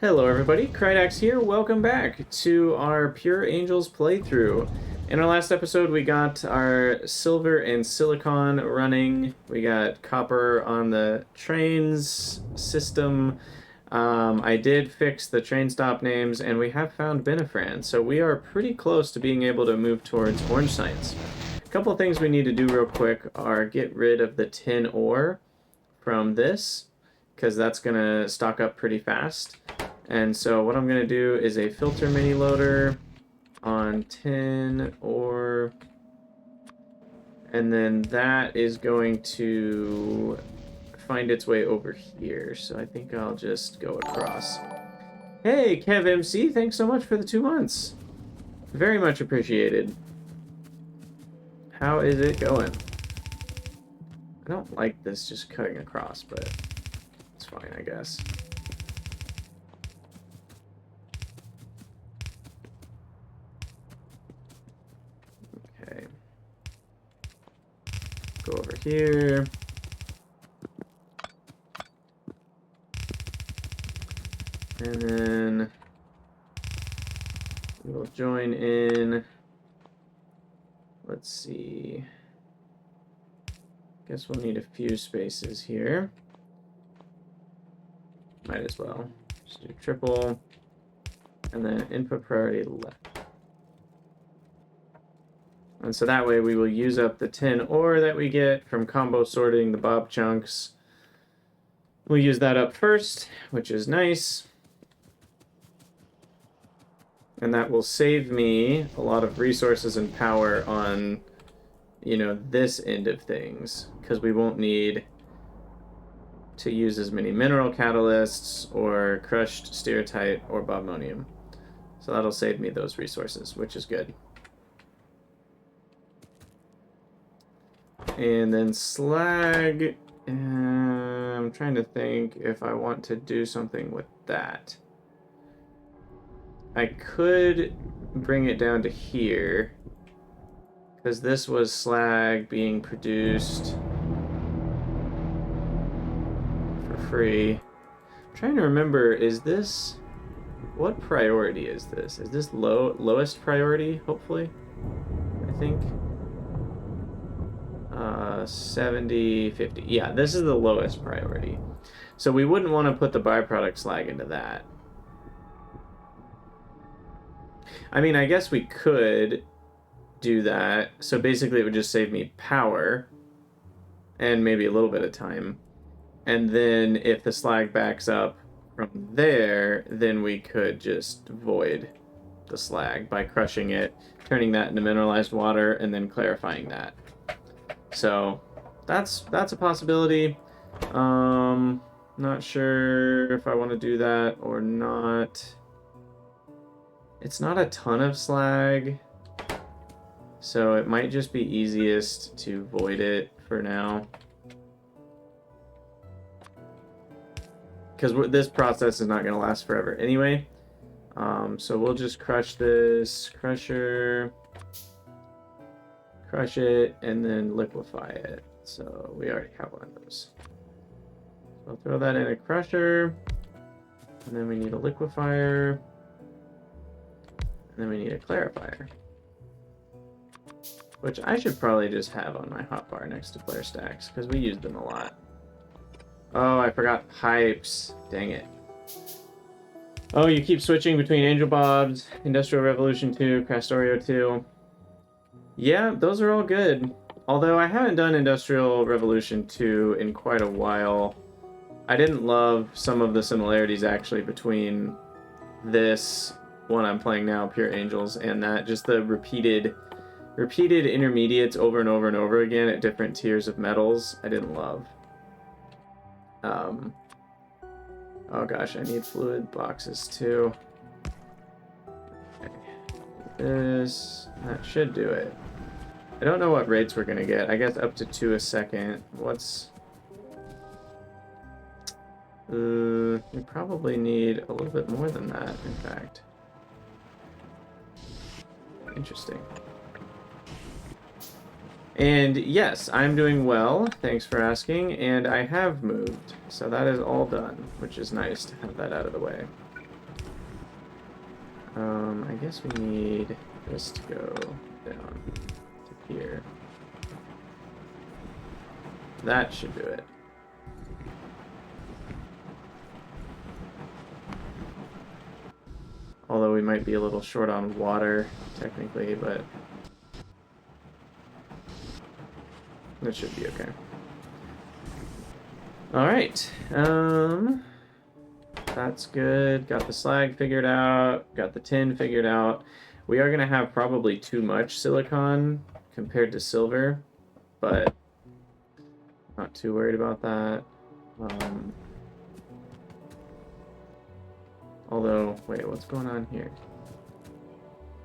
Hello everybody, Krydax here. Welcome back to our Pure Angels playthrough. In our last episode we got our silver and silicon running. We got copper on the trains system. I did fix the train stop names and we have found Benefran, so we are pretty close to being able to move towards orange sites. A couple of things we need to do real quick are get rid of the tin ore from this, because that's going to stock up pretty fast. And so what I'm going to do is a filter mini loader on tin ore, and then that is going to find its way over here. So I think I'll just go across. Hey, Kev MC, thanks so much for the 2 months. Very much appreciated. How is it going? I don't like this just cutting across, but it's fine, I guess. Okay. Go over here. And then we'll join in. Let's see. Guess we'll need a few spaces here. Might as well. Just do triple. And then input priority left. And so that way we will use up the tin ore that we get from combo sorting the bob chunks. We'll use that up first, which is nice. And that will save me a lot of resources and power on, you know, this end of things, because we won't need to use as many mineral catalysts or crushed stereotype or bobmonium. So that'll save me those resources, which is good. And then slag, I'm trying to think if I want to do something with that. I could bring it down to here, because this was slag being produced for free. I'm trying to remember, is this, what priority is this? Is this lowest priority, hopefully? I think. 70, 50. Yeah, this is the lowest priority. So we wouldn't want to put the byproduct slag into that. I mean, I guess we could do that. So basically it would just save me power and maybe a little bit of time. And then if the slag backs up from there, then we could just void the slag by crushing it, turning that into mineralized water, and then clarifying that. So that's a possibility. Not sure if I want to do that or not. It's not a ton of slag, so it might just be easiest to void it for now. Because this process is not going to last forever anyway. So we'll just crush this crusher, crush it, and then liquefy it. So we already have one of those. So I'll throw that in a crusher, and then we need a liquefier. And then we need a clarifier, which I should probably just have on my hotbar next to flare stacks, because we use them a lot. Oh, I forgot pipes. Dang it. Oh, you keep switching between Angel Bobs, Industrial Revolution 2, Castorio 2. Yeah, those are all good. Although I haven't done Industrial Revolution 2 in quite a while. I didn't love some of the similarities, actually, between this one I'm playing now, Pure Angels, and that, just the repeated intermediates over and over and over again at different tiers of metals, I didn't love. Oh gosh, I need fluid boxes too. Okay. This, that should do it. I don't know what rates we're gonna get. I guess up to 2 a second. What's... we probably need a little bit more than that, in fact. Interesting. And yes, I'm doing well, thanks for asking, and I have moved, so that is all done, which is nice to have that out of the way. I guess we need this to go down to here. That should do it. Although we might be a little short on water, technically, but that should be okay. Alright, that's good. Got the slag figured out, got the tin figured out. We are going to have probably too much silicon compared to silver, but not too worried about that. Although, wait, what's going on here?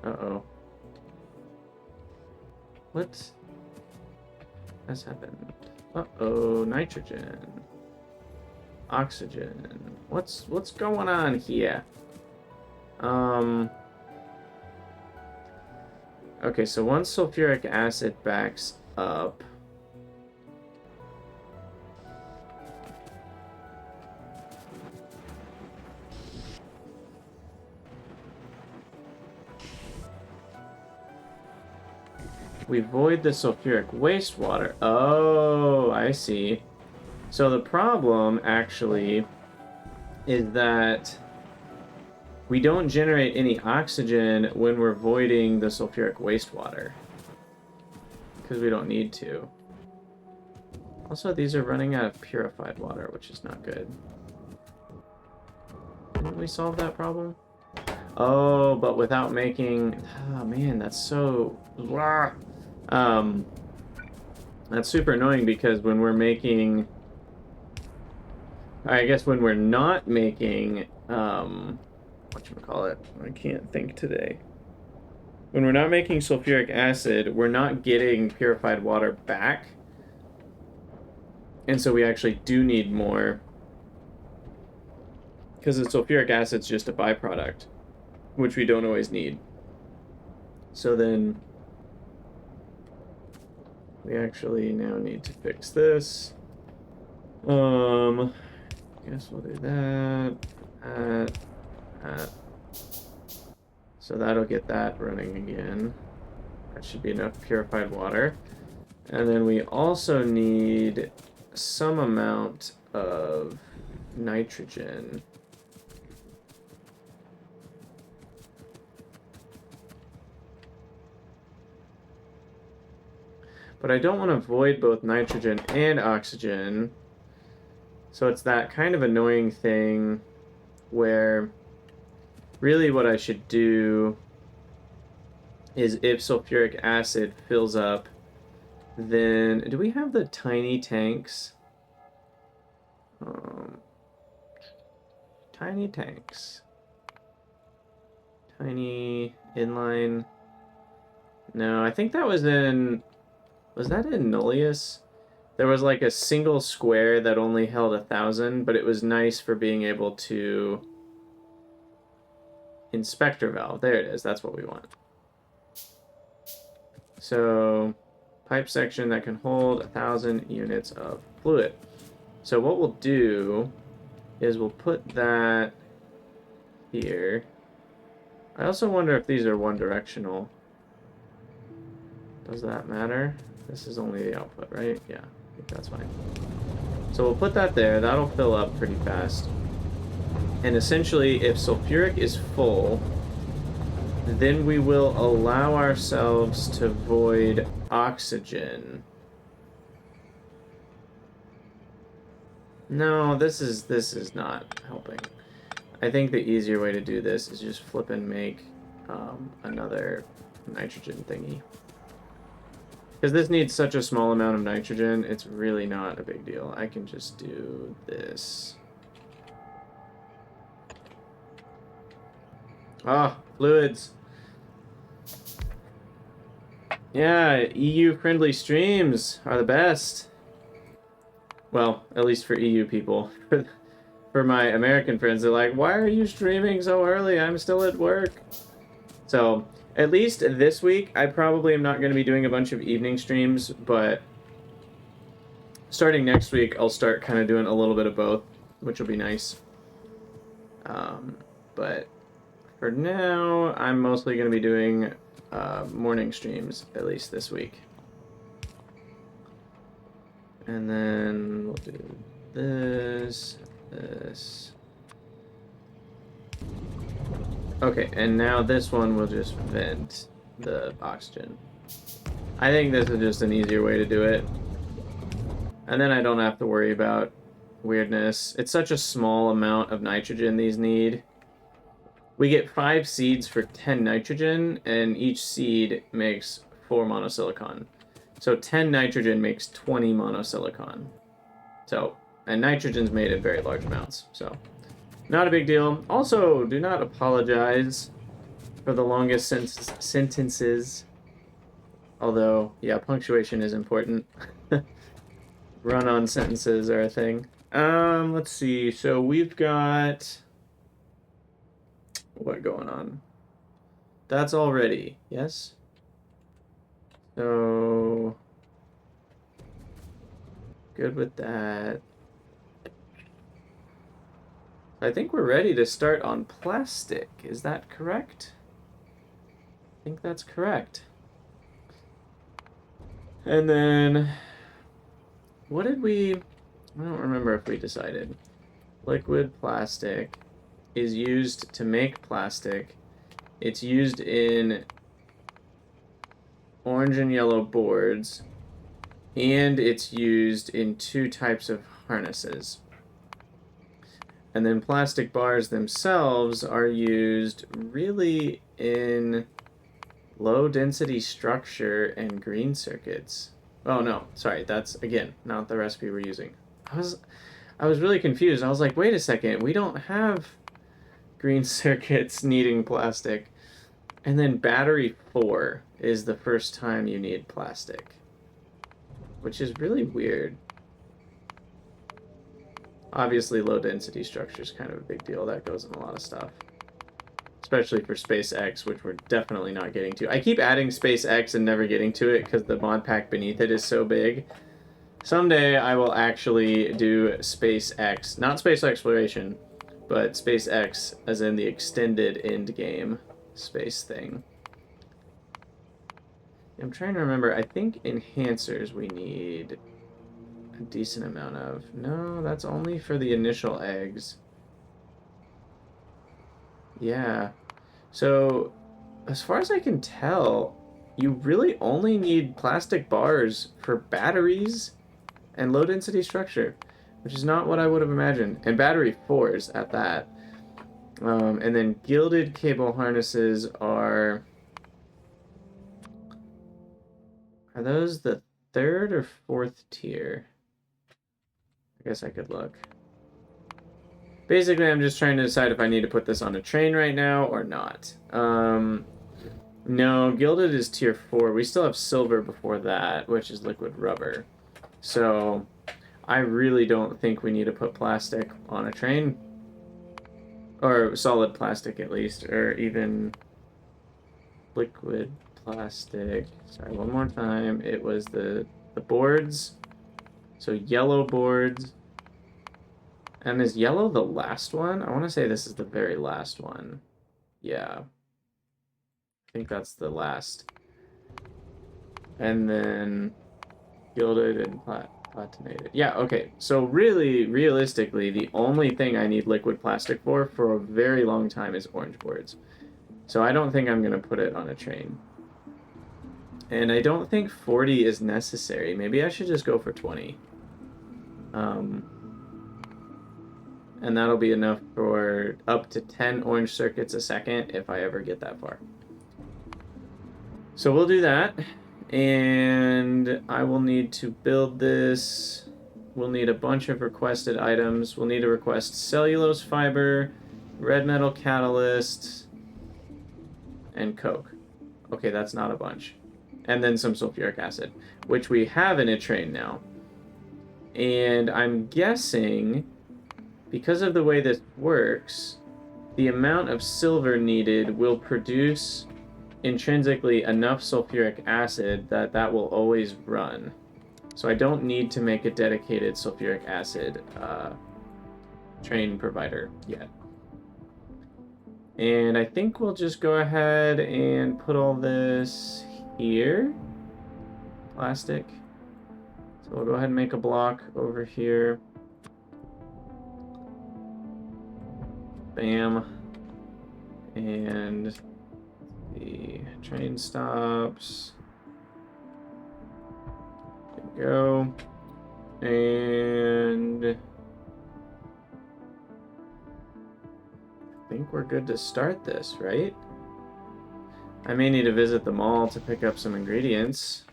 Uh-oh. What has happened? Uh-oh, nitrogen. Oxygen. What's going on here? Okay, so once sulfuric acid backs up, we void the sulfuric wastewater. Oh, I see. So the problem, actually, is that we don't generate any oxygen when we're voiding the sulfuric wastewater. Because we don't need to. Also, these are running out of purified water, which is not good. Didn't we solve that problem? Oh, but without making... Oh, man, that's so... That's super annoying because when we're making... I guess when we're not making... whatchamacallit? I can't think today. When we're not making sulfuric acid, we're not getting purified water back. And so we actually do need more. Because the sulfuric acid's just a byproduct, which we don't always need. So then we actually now need to fix this. Guess we'll do that. So that'll get that running again. That should be enough purified water. And then we also need some amount of nitrogen. But I don't want to void both nitrogen and oxygen. So it's that kind of annoying thing where really what I should do is if sulfuric acid fills up, then... Do we have the tiny tanks? Tiny tanks. Tiny inline... No, I think that was in... Was that in Nullius? There was like a single square that only held 1,000, but it was nice for being able to... Inspector valve. There it is. That's what we want. So, pipe section that can hold 1,000 units of fluid. So what we'll do is we'll put that here. I also wonder if these are one-directional. Does that matter? This is only the output, right? Yeah, I think that's fine. So we'll put that there. That'll fill up pretty fast. And essentially, if sulfuric is full, then we will allow ourselves to void oxygen. No, this is not helping. I think the easier way to do this is just flip and make another nitrogen thingy. Because this needs such a small amount of nitrogen, it's really not a big deal. I can just do this. Ah, fluids. Yeah, EU-friendly streams are the best. Well, at least for EU people. For my American friends, they're like, why are you streaming so early? I'm still at work. So, at least this week, I probably am not going to be doing a bunch of evening streams, but starting next week, I'll start kind of doing a little bit of both, which will be nice. But for now, I'm mostly going to be doing morning streams, at least this week. And then we'll do this, this. Okay, and now this one will just vent the oxygen. I think this is just an easier way to do it. And then I don't have to worry about weirdness. It's such a small amount of nitrogen these need. We get 5 seeds for 10 nitrogen, and each seed makes 4 monosilicon. So 10 nitrogen makes 20 monosilicon. So, and nitrogen's made in very large amounts, so not a big deal. Also, do not apologize for the longest sentences. Although, yeah, punctuation is important. Run-on sentences are a thing. Let's see. So we've got what going on? That's all ready. Yes. So good with that. I think we're ready to start on plastic. Is that correct? I think that's correct. And then what did we... I don't remember if we decided. Liquid plastic is used to make plastic. It's used in orange and yellow boards, and it's used in 2 types of harnesses. And then plastic bars themselves are used really in low density structure and green circuits. Oh no, sorry, that's again not the recipe we're using. I was really confused. I was like, wait a second, we don't have green circuits needing plastic. And then battery 4 is the first time you need plastic, which is really weird. Obviously, low density structure is kind of a big deal. That goes in a lot of stuff, especially for SpaceX, which we're definitely not getting to. I keep adding SpaceX and never getting to it because the mod pack beneath it is so big. Someday I will actually do SpaceX, not space exploration, but SpaceX as in the extended end game space thing. I'm trying to remember. I think enhancers we need a decent amount of. No, that's only for the initial eggs. Yeah. So, as far as I can tell, you really only need plastic bars for batteries and low density structure, which is not what I would have imagined. And battery 4s at that. And then gilded cable harnesses are those the 3rd or 4th tier? I guess I could look. Basically, I'm just trying to decide if I need to put this on a train right now or not. No, gilded is tier 4. We still have silver before that, which is liquid rubber. So I really don't think we need to put plastic on a train. Or solid plastic, at least. Or even liquid plastic. Sorry, one more time. It was the boards. So yellow boards. And is yellow the last one? I want to say this is the very last one. Yeah. I think that's the last. And then gilded and platinated. Yeah, okay. So really, realistically, the only thing I need liquid plastic for a very long time is orange boards. So I don't think I'm going to put it on a train. And I don't think 40 is necessary. Maybe I should just go for 20. And that'll be enough for up to 10 orange circuits a second if I ever get that far. So we'll do that. And I will need to build this. We'll need a bunch of requested items. We'll need to request cellulose fiber, red metal catalyst, and coke. Okay, that's not a bunch. And then some sulfuric acid, which we have in a train now. And I'm guessing, because of the way this works, the amount of silver needed will produce intrinsically enough sulfuric acid that will always run. So I don't need to make a dedicated sulfuric acid train provider yet. And I think we'll just go ahead and put all this here. Plastic. So we'll go ahead and make a block over here. Bam. And the train stops. There we go. And I think we're good to start this, right? I may need to visit the mall to pick up some ingredients.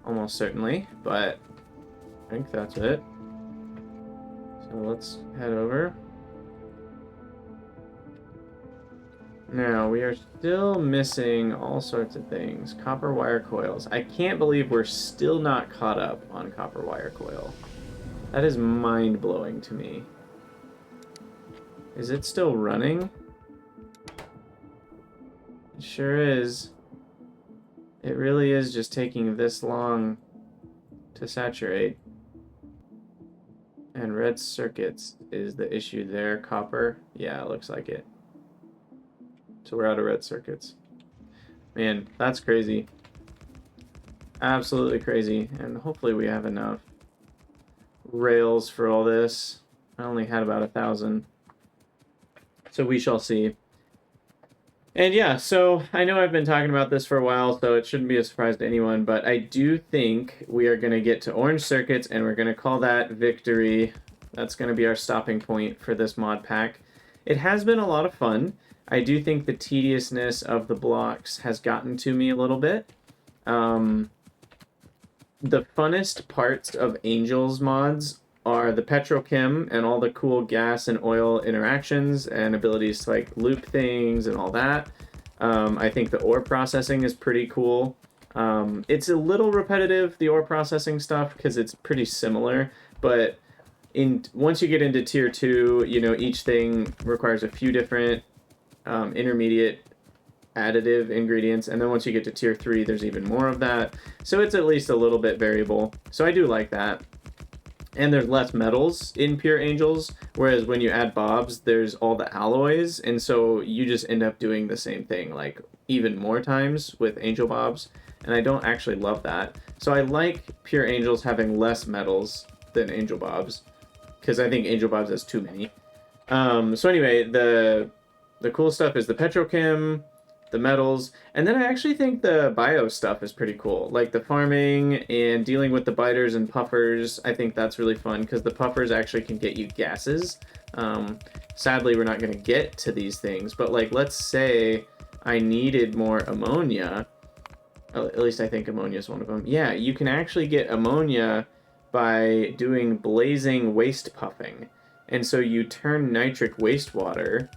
Almost certainly, but I think that's it. So let's head over. Now, we are still missing all sorts of things. Copper wire coils. I can't believe we're still not caught up on copper wire coil. That is mind-blowing to me. Is it still running? It sure is. It really is just taking this long to saturate. And red circuits is the issue there. Copper? Yeah, it looks like it. So we're out of red circuits. Man, that's crazy. Absolutely crazy. And hopefully we have enough rails for all this. I only had about 1,000. So we shall see. And yeah, so I know I've been talking about this for a while, so it shouldn't be a surprise to anyone, but I do think we are going to get to orange circuits, and we're going to call that victory. That's going to be our stopping point for this mod pack. It has been a lot of fun. I do think the tediousness of the blocks has gotten to me a little bit. The funnest parts of Angels mods are the Petrochem and all the cool gas and oil interactions and abilities to like loop things and all that. I think the ore processing is pretty cool. It's a little repetitive, the ore processing stuff, because it's pretty similar, but once you get into tier 2, you know, each thing requires a few different intermediate additive ingredients, and then once you get to tier 3 there's even more of that, so it's at least a little bit variable, so I do like that. And there's less metals in pure angels, whereas when you add bobs there's all the alloys, and so you just end up doing the same thing like even more times with angel bobs, and I don't actually love that. So I like pure angels having less metals than angel bobs, because I think angel bobs has too many. So anyway, the cool stuff is the petrochem, the metals, and then I actually think the bio stuff is pretty cool. Like the farming and dealing with the biters and puffers, I think that's really fun, because the puffers actually can get you gases. Sadly, we're not going to get to these things, but like let's say I needed more ammonia. At least I think ammonia is one of them. Yeah, you can actually get ammonia by doing blazing waste puffing. And so you turn nitric wastewater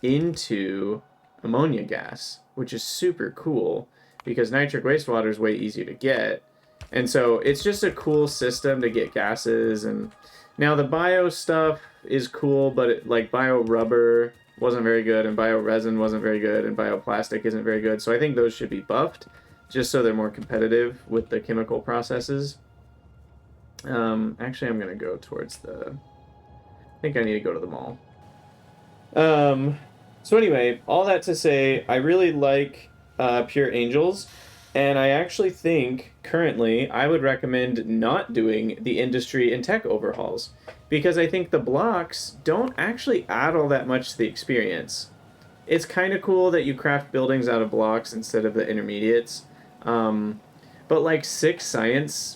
into ammonia gas, which is super cool because nitric wastewater is way easier to get. And so it's just a cool system to get gases. And now the bio stuff is cool, but like bio rubber wasn't very good, and bio resin wasn't very good, and bioplastic isn't very good. So I think those should be buffed just so they're more competitive with the chemical processes. Actually, I'm going to go towards the... I think I need to go to the mall. So anyway, all that to say, I really like Pure Angels, and I actually think, currently, I would recommend not doing the industry and tech overhauls, because I think the blocks don't actually add all that much to the experience. It's kind of cool that you craft buildings out of blocks instead of the intermediates, but like 6 science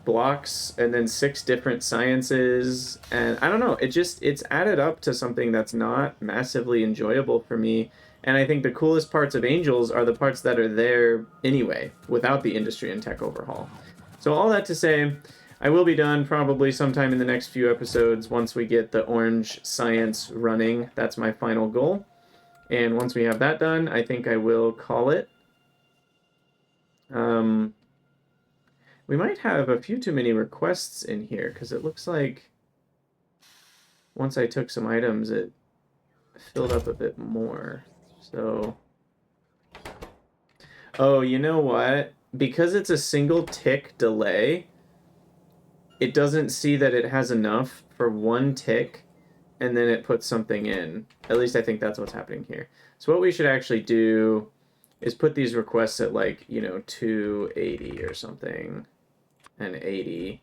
blocks and then 6 different sciences, and I don't know, it's added up to something that's not massively enjoyable for me. And I think the coolest parts of Angels are the parts that are there anyway without the industry and tech overhaul. So all that to say, I will be done probably sometime in the next few episodes once we get the orange science running. That's my final goal, and once we have that done, I think I will call it. We might have a few too many requests in here, because it looks like once I took some items, it filled up a bit more. So, oh, you know what? Because it's a single tick delay, it doesn't see that it has enough for 1 tick and then it puts something in. At least I think that's what's happening here. So what we should actually do is put these requests at like, 280 or something, and 80,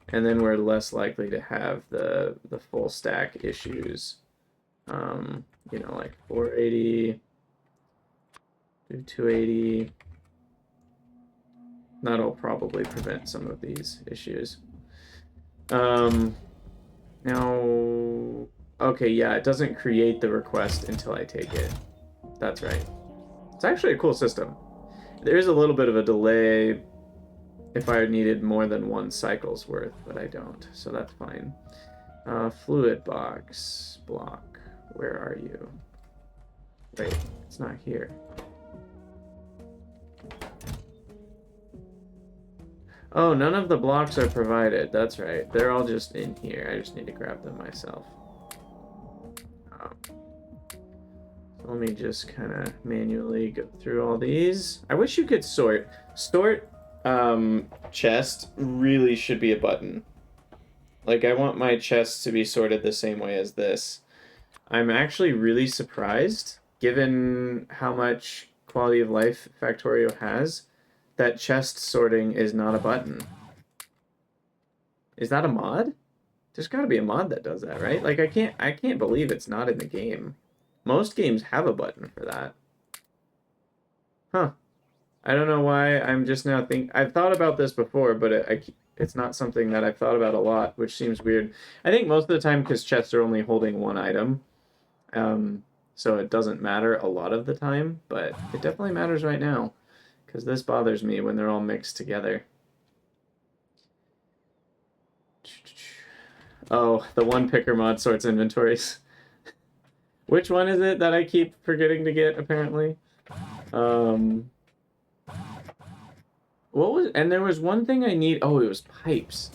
and then we're less likely to have the full stack issues. Like 480, do 280. That'll probably prevent some of these issues. Now, okay, yeah, it doesn't create the request until I take it. That's right. It's actually a cool system. There is a little bit of a delay if I needed more than one cycle's worth, but I don't, so that's fine. Fluid box block. Where are you? Wait, it's not here. Oh, none of the blocks are provided. That's right. They're all just in here. I just need to grab them myself. So let me just kind of manually go through all these. I wish you could sort. Sort chest really should be a button. Like, I want my chest to be sorted the same way as this. I'm actually really surprised, given how much quality of life Factorio has, that chest sorting is not a button. Is that a mod? There's got to be a mod that does that, right? Like, I can't believe it's not in the game. Most games have a button for that. Huh. I don't know why I'm just now I've thought about this before, but it's not something that I've thought about a lot, which seems weird. I think most of the time because chests are only holding one item, so it doesn't matter a lot of the time, but it definitely matters right now. Because this bothers me when they're all mixed together. Oh, the one picker mod sorts inventories. Which one is it that I keep forgetting to get, apparently? And there was one thing I need. Oh, it was pipes.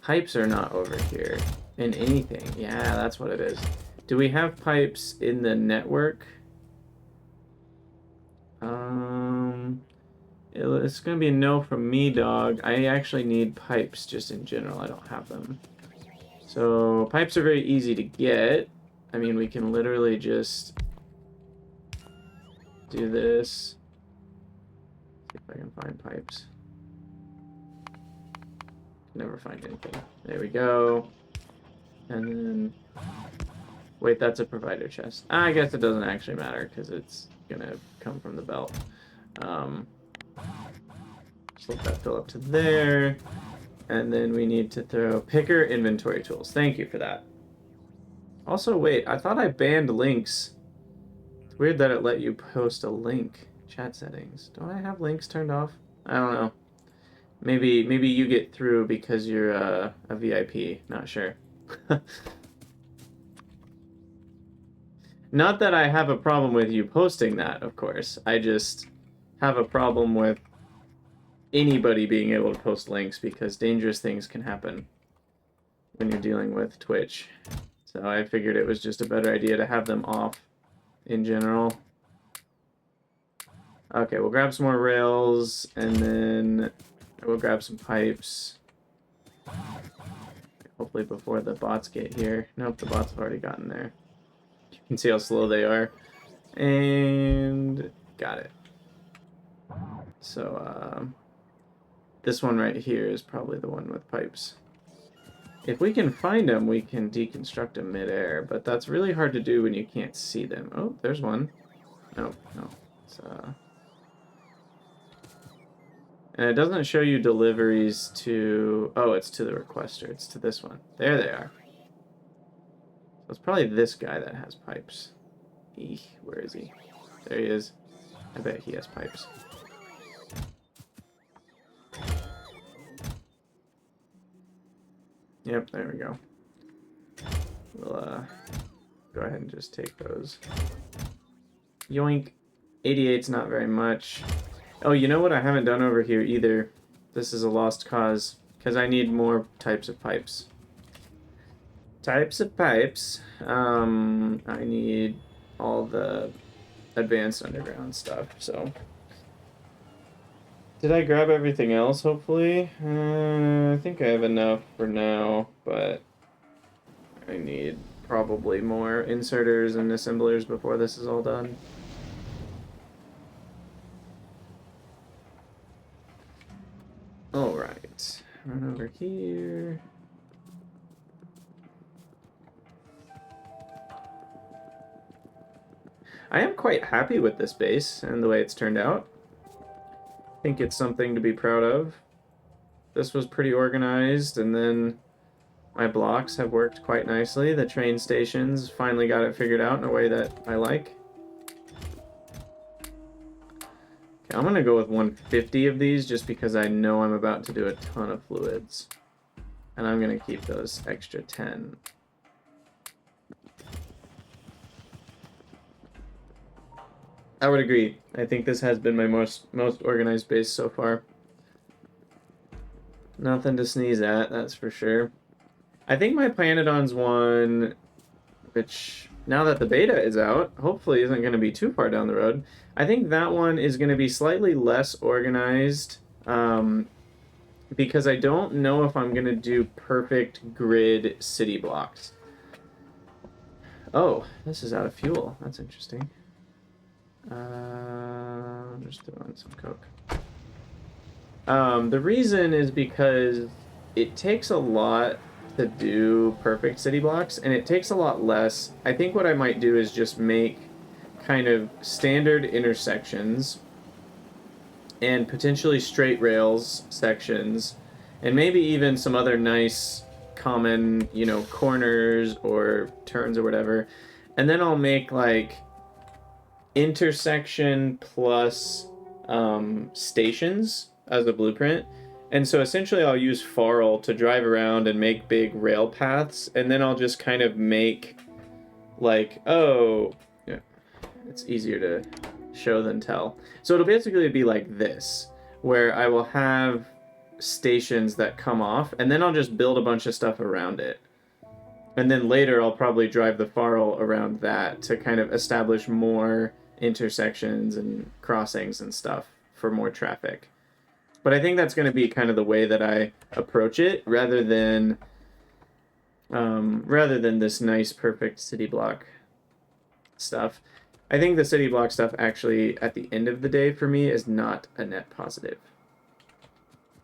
Pipes are not over here in anything. Yeah, that's what it is. Do we have pipes in the network? It's gonna be a no from me, dog. I actually need pipes just in general. I don't have them. So pipes are very easy to get. I mean, we can literally just do this. See if I can find pipes. Never find anything. There we go. And then, wait, that's a provider chest. I guess it doesn't actually matter because it's gonna come from the belt. Just let that fill up to there. And then we need to throw picker inventory tools. Thank you for that. Also, wait, I thought I banned links. It's weird that it let you post a link. Chat settings. Don't I have links turned off? I don't know. Maybe you get through because you're a VIP. Not sure. Not that I have a problem with you posting that, of course. I just have a problem with anybody being able to post links because dangerous things can happen when you're dealing with Twitch. So I figured it was just a better idea to have them off in general. Okay, we'll grab some more rails and then we'll grab some pipes. Hopefully before the bots get here. Nope, the bots have already gotten there. You can see how slow they are. And got it. So, this one right here is probably the one with pipes. If we can find them, we can deconstruct them mid-air, but that's really hard to do when you can't see them. Oh, there's one. No. It's, and it doesn't show you deliveries to... Oh, it's to the requester. It's to this one. There they are. So it's probably this guy that has pipes. Eek, where is he? There he is. I bet he has pipes. Yep, there we go. We'll go ahead and just take those. Yoink. 88's not very much. Oh, you know what I haven't done over here either? This is a lost cause, because I need more types of pipes. Types of pipes. I need all the advanced underground stuff, so... Did I grab everything else, hopefully? I think I have enough for now, but... I need probably more inserters and assemblers before this is all done. Alright, run over here. I am quite happy with this base and the way it's turned out. I think it's something to be proud of. This was pretty organized, and then my blocks have worked quite nicely. The train stations finally got it figured out in a way that I like. Okay, I'm gonna go with 150 of these just because I know I'm about to do a ton of fluids. And I'm gonna keep those extra 10. I would agree. I think this has been my most organized base so far. Nothing to sneeze at, that's for sure. I think my Planodons one, which now that the beta is out, hopefully isn't going to be too far down the road. I think that one is going to be slightly less organized because I don't know if I'm going to do perfect grid city blocks. Oh, this is out of fuel. That's interesting. I'm just throwing some Coke. The reason is because it takes a lot to do perfect city blocks, and it takes a lot less. I think what I might do is just make kind of standard intersections and potentially straight rails sections, and maybe even some other nice common, you know, corners or turns or whatever. And then I'll make like intersection plus stations as a blueprint. And so essentially I'll use Farl to drive around and make big rail paths, and then I'll just kind of make like, oh, yeah, it's easier to show than tell. So it'll basically be like this, where I will have stations that come off, and then I'll just build a bunch of stuff around it. And then later I'll probably drive the Farl around that to kind of establish more intersections and crossings and stuff for more traffic. But I think that's going to be kind of the way that I approach it, rather than this nice, perfect city block stuff. I think the city block stuff actually, at the end of the day, for me, is not a net positive.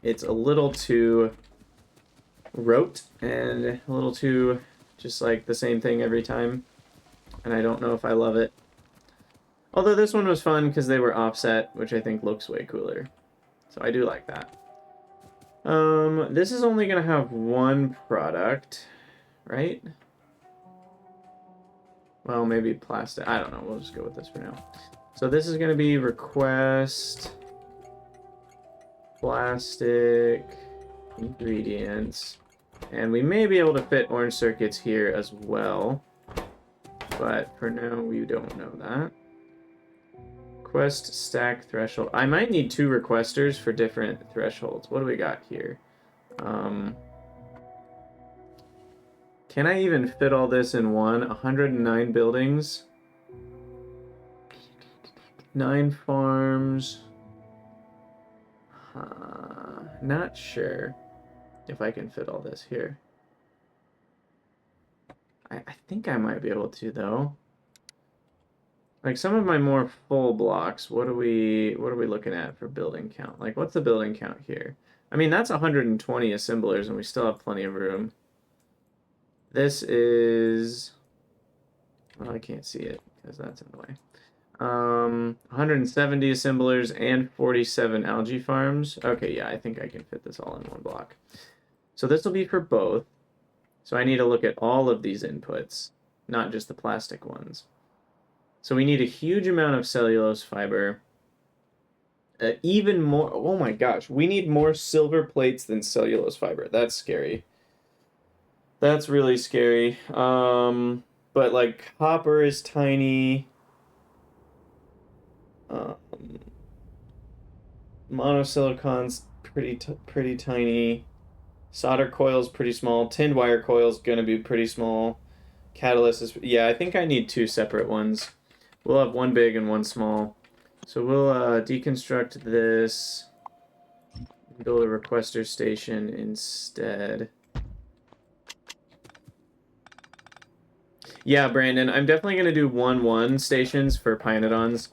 It's a little too rote and a little too just like the same thing every time, and I don't know if I love it. Although this one was fun because they were offset, which I think looks way cooler. So I do like that. This is only going to have one product, right? Well, maybe plastic. I don't know. We'll just go with this for now. So this is going to be request plastic ingredients. And we may be able to fit orange circuits here as well. But for now, we don't know that. Request stack threshold. I might need 2 requesters for different thresholds. What do we got here? Can I even fit all this in one? 109 buildings. 9 farms. Not sure if I can fit all this here. I think I might be able to, though. Like some of my more full blocks, what are we looking at for building count? Like what's the building count here? I mean, that's 120 assemblers and we still have plenty of room. This is, well, I can't see it because that's in the way. 170 assemblers and 47 algae farms. Okay, yeah, I think I can fit this all in one block. So this will be for both. So I need to look at all of these inputs, not just the plastic ones. So we need a huge amount of cellulose fiber. Even more, oh my gosh, we need more silver plates than cellulose fiber. That's scary. That's really scary. But like copper is tiny. Monosilicon's pretty tiny. Solder coil's pretty small. Tinned wire coil's gonna be pretty small. Catalyst is, yeah, I think I need 2 separate ones. We'll have one big and one small. So we'll deconstruct this. Build a requester station instead. Yeah, Brandon, I'm definitely going to do 1-1 stations for Pionodons.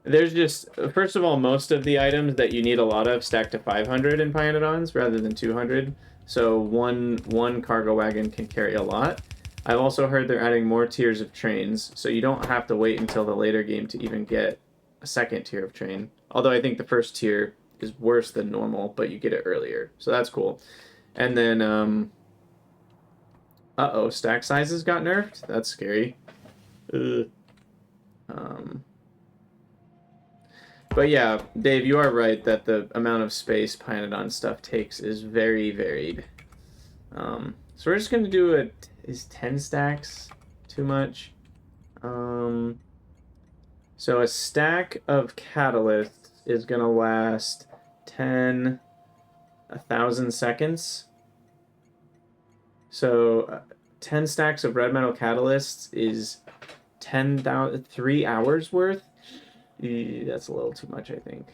There's just, first of all, most of the items that you need a lot of stack to 500 in Pionodons rather than 200. So one cargo wagon can carry a lot. I've also heard they're adding more tiers of trains, so you don't have to wait until the later game to even get a second tier of train. Although I think the first tier is worse than normal, but you get it earlier. So that's cool. And then, uh-oh, stack sizes got nerfed? That's scary. Ugh. But yeah, Dave, you are right that the amount of space Pionodon stuff takes is very varied. So we're just going to do is 10 stacks too much? So a stack of catalysts is going to last 1,000 seconds. So 10 stacks of red metal catalysts is 3 hours worth. That's a little too much, I think.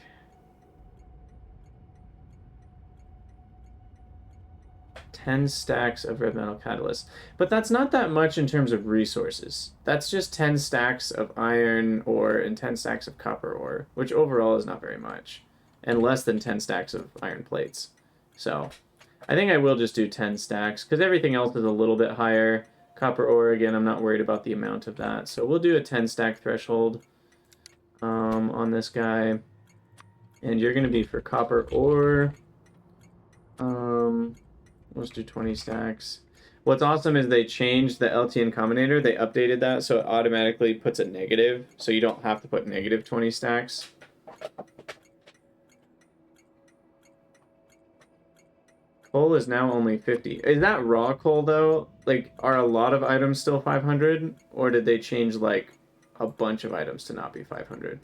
Ten stacks of red metal catalysts. But that's not that much in terms of resources. That's just 10 stacks of iron ore and 10 stacks of copper ore, which overall is not very much. And less than 10 stacks of iron plates. So I think I will just do 10 stacks, because everything else is a little bit higher. Copper ore, again, I'm not worried about the amount of that. So we'll do a 10 stack threshold on this guy. And you're going to be for copper ore. Let's do 20 stacks. What's awesome is they changed the LTN Combinator. They updated that so it automatically puts a negative, so you don't have to put negative 20 stacks. Coal is now only 50. Is that raw coal, though? Like, are a lot of items still 500? Or did they change, like, a bunch of items to not be 500?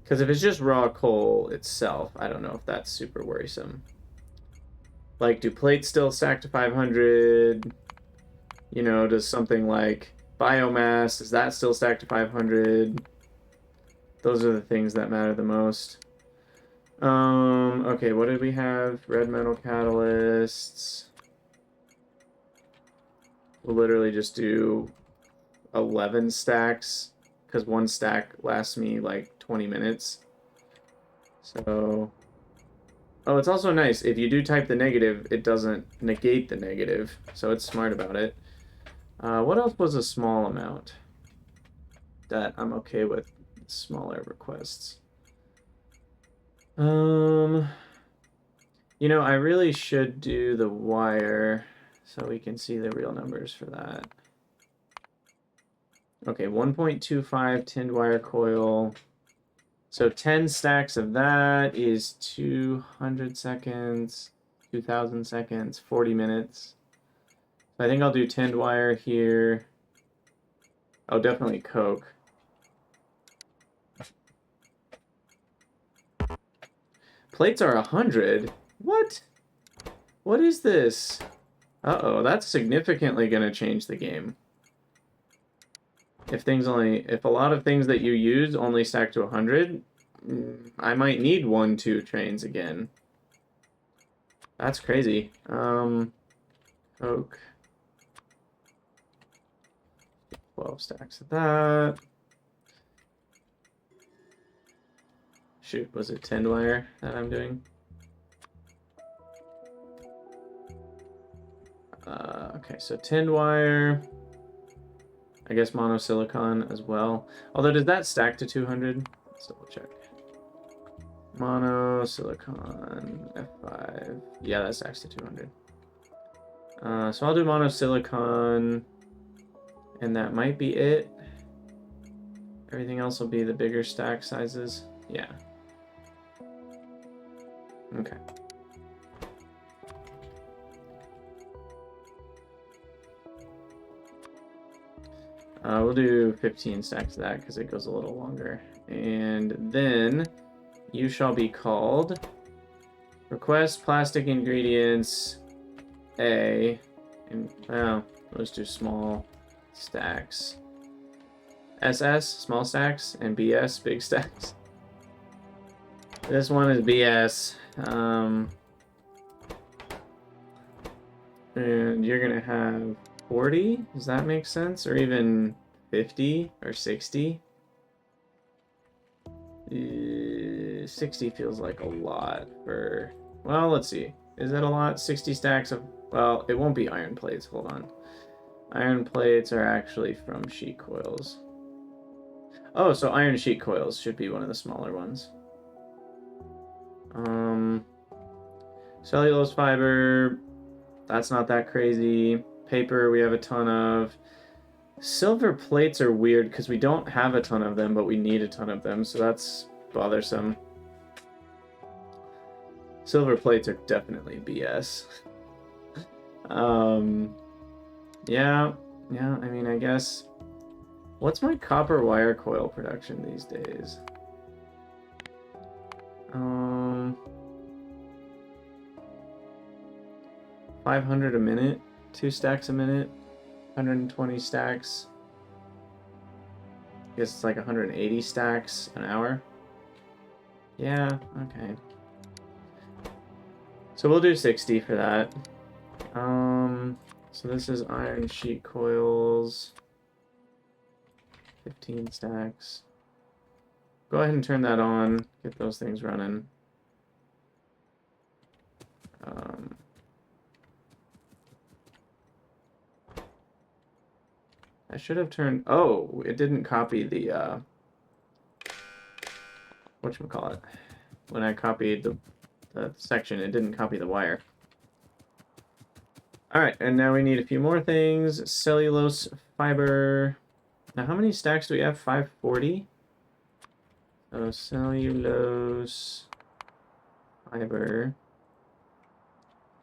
Because if it's just raw coal itself, I don't know if that's super worrisome. Like, do plates still stack to 500? You know, does something like biomass, does that still stack to 500? Those are the things that matter the most. Okay, what did we have? Red metal catalysts. We'll literally just do 11 stacks, because one stack lasts me like 20 minutes. So... Oh, it's also nice. If you do type the negative, it doesn't negate the negative, so it's smart about it. What else was a small amount that I'm okay with smaller requests? You know, I really should do the wire so we can see the real numbers for that. Okay, 1.25 tinned wire coil. So 10 stacks of that is 200 seconds, 2,000 seconds, 40 minutes. So I think I'll do tinned wire here. Oh, definitely coke. Plates are 100? What? What is this? Uh-oh, that's significantly going to change the game. If a lot of things that you use only stack to 100, I might need 1-2 trains again. That's crazy. Coke. 12 stacks of that. Shoot, was it tinned wire that I'm doing? Okay, so tinned wire. I guess monosilicon as well. Although, does that stack to 200? Let's double check. Monosilicon F5. Yeah, that stacks to 200. So I'll do monosilicon, and that might be it. Everything else will be the bigger stack sizes. Yeah. Okay. We'll do 15 stacks of that because it goes a little longer. And then you shall be called request plastic ingredients A. And, well, let's do small stacks. SS, small stacks, and BS, big stacks. This one is BS. And you're going to have 40? Does that make sense? Or even 50 or 60? 60 feels like a lot for... Well, let's see. Is that a lot? 60 stacks of... Well, it won't be iron plates. Hold on. Iron plates are actually from sheet coils. Oh, so iron sheet coils should be one of the smaller ones. Cellulose fiber, that's not that crazy. Paper, we have a ton of. Silver plates are weird because we don't have a ton of them, but we need a ton of them, so that's bothersome. Silver plates are definitely BS. Yeah, I mean, I guess... What's my copper wire coil production these days? 500 a minute, 2 stacks a minute, 120 stacks. I guess it's like 180 stacks an hour. Yeah, okay. So we'll do 60 for that. So this is iron sheet coils. 15 stacks. Go ahead and turn that on. Get those things running. I should have turned... Oh, it didn't copy the... whatchamacallit? When I copied the section, it didn't copy the wire. Alright, and now we need a few more things. Cellulose fiber. Now, how many stacks do we have? 540? So, cellulose fiber.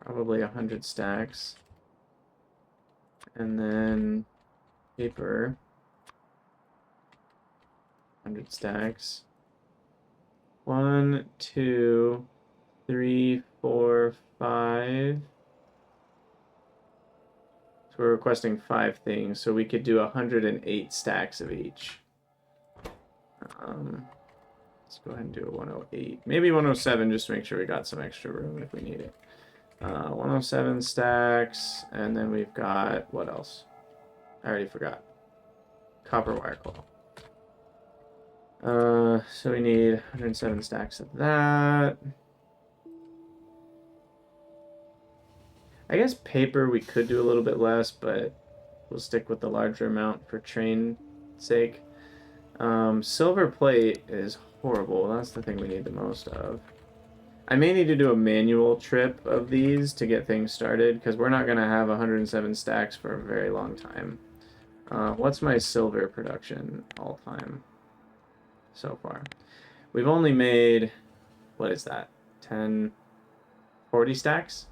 Probably 100 stacks. And then paper. 100 stacks. 1, 2, 3, 4, 5. So we're requesting 5 things, so we could do 108 stacks of each. Let's go ahead and do a 108. Maybe 107, just to make sure we got some extra room if we need it. 107 stacks, and then we've got, what else? I already forgot. Copper wire coil. So we need 107 stacks of that. I guess paper we could do a little bit less, but we'll stick with the larger amount for train sake. Silver plate is horrible. That's the thing we need the most of. I may need to do a manual trip of these to get things started, because we're not going to have 107 stacks for a very long time. What's my silver production all time so far? We've only made, what is that, 10, 40 stacks?